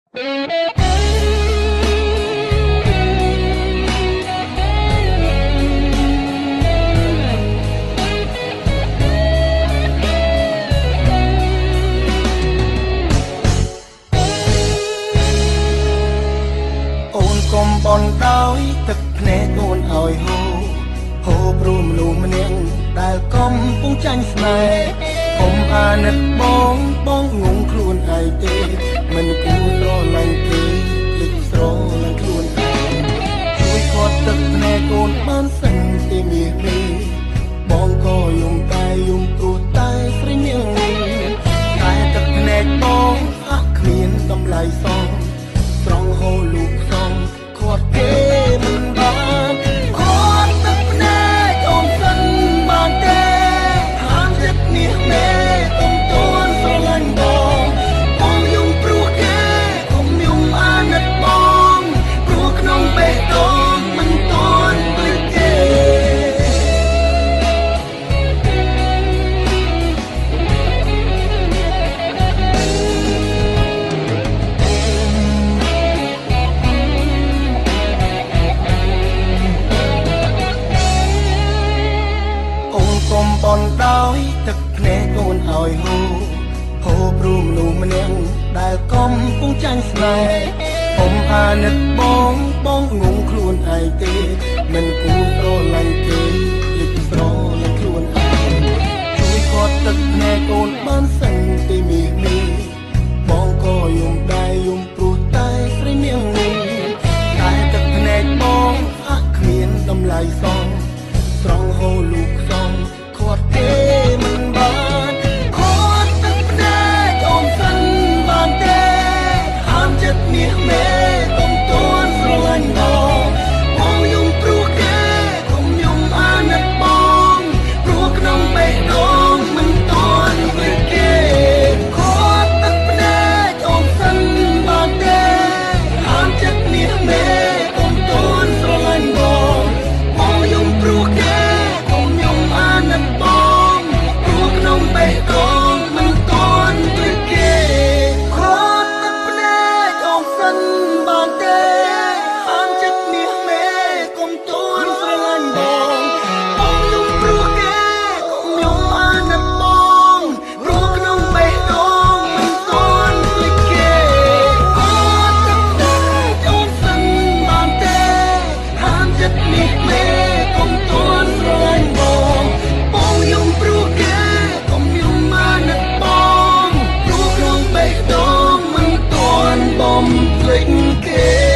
កំបនដោយទឹកភ្នែកអូនឲ្យហូរព្រមមនុស្សម្នាក់ដែលកំពុងចាញ់ស្នេហ៍កុំអាណិតបងងងខ្លួនឯងទេមិនគួរស្រឡាញ់គេភ្លេចស្រឡាញ់ខ្លួនឯងជួយគាត់ទឹកភ្នែកអូនបានសិនទេមាសនេះបងក៏យំតែយំព្រោះតែស្រីនាងតែទឹកភ្នែកបងហាក់គ្មានតម្លៃសងស្រង់ហូរលូកសងគាត់គេមិនបានគាត់ទឹកភ្នែកអូនសិនបានទេហានចិត្តនេះមេកុំតួនស្រឡាញ់បងយំព្រោះគេកុំយំអាណិតបងព្រោះក្នុងបេះដូងមិនតួនដូចគេកុំបនដោយទឹកភ្នែកអូនឲ្យហូរព្រោះមនុស្សម្នាក់ដែលកំពុងចាញ់ស្នេហ៍កុំអាណិតបងងងខ្លួនឯងទេមិនគួរស្រឡាញ់គេភ្លេចស្រឡាញ់ខ្លួនឯងជួយគាត់ទឹកភ្នែកអូនបានសិនទេមាសនេះបងក៏យំដែរយំព្រោះតែស្រីនាងនេះតែទឹកភ្នែកបងហាក់គ្មានតម្លៃសងស្រង់ហូរលូកសងគាត់គេមិនបានគាត់ទឹកភ្នែកអូនសិនបានទេហាមចិត្តមាសមេកុំតួនស្រឡាញ់បងយំព្រោះគេកុំយំអាណិតបងព្រោះក្នុងបេះដូងមិនតួនដូចគេគាត់ទឹកភ្នែកអូនសិនបានទេហាមចិត្តមាសមេកុំតួនស្រឡាញ់បងយំព្រោះគេបេះដូងមិនតន់ដូចគេគាត់ទឹកភ្នែកអូនសិនបានទេហាមចិត្តមាសមេកុំតន់ស្រឡាញ់បងយំព្រោះគេកុំយំអាណិតបងព្រោះក្នុងបេះដូងមិនតន់ដូចគេគាត់ទឹកភ្នែកអូនសិនបានទេហាមចិត្តមាសមេកុំតន់ស្រឡាញ់បងយំព្រោះគេបំភ្លេចគេ